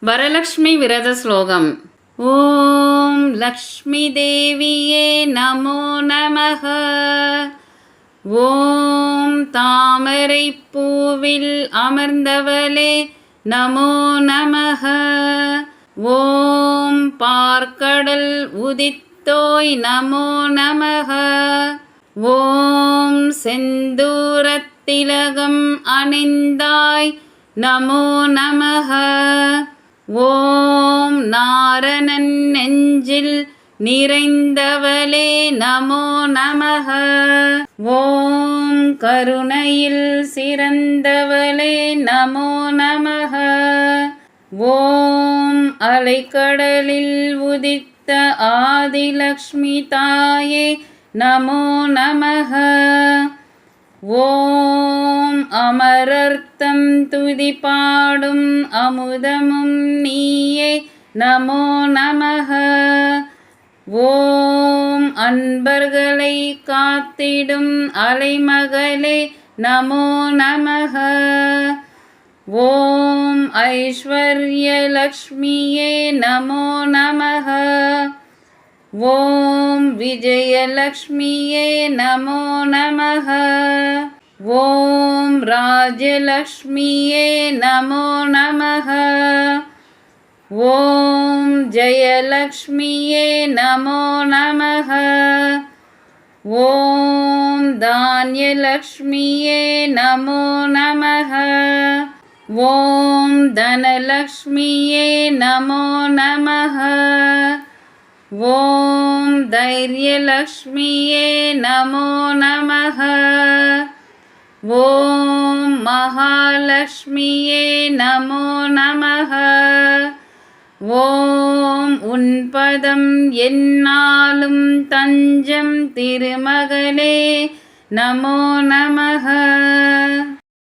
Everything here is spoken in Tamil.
வரலக்ஷ்மி விரத ஸ்லோகம். ஓம் லக்ஷ்மி தேவியே நமோ நமः. ஓம் தாமரை பூவில் அமர்ந்தவளே நமோ நமः. ஓம் பார்க்கடல் உதித்தோய் நமோ நமः. ஓம் செந்தூரத்திலகம் அணிந்தாய் நமோ நமः. ஓம் நாரணன் நெஞ்சில் நிறைந்தவளே நமோ நமः. ஓம் கருணையில் சிறந்தவளே நமோ நமः. ஓம் அலைக்கடலில் உதித்த ஆதிலக்ஷ்மி தாயே நமோ நமः. ஓம் அமரர்த்தம் துதிபாடும் அமுதமும் நீயே நமோ நமः. ஓம் அன்பர்களை காத்திடும் அலைமகளே நமோ நமः. ஓம் ஐஸ்வர்யலக்ஷ்மியே நமோ நமः. ஓம் விஜயலக்ஷ்மியே நமோ நமः. ஓம் ராஜலக்ஷ்மியே நமோ நமः. ஓம் ஜெயலக்ஷ்மியே நமோ நமः. ஓம் தான்யலக்ஷ்மியே நமோ நமः. ஓம் தனலக்ஷ்மியே நமோ நமः. ஓம் தைரியலக்ஷ்மியே நமோ நமः. ஓம் மகாலக்ஷ்மியே நமோ நமः. ஓம் உன்பதம் எந்நாளும் தஞ்சம் திருமகளே நமோ நமः.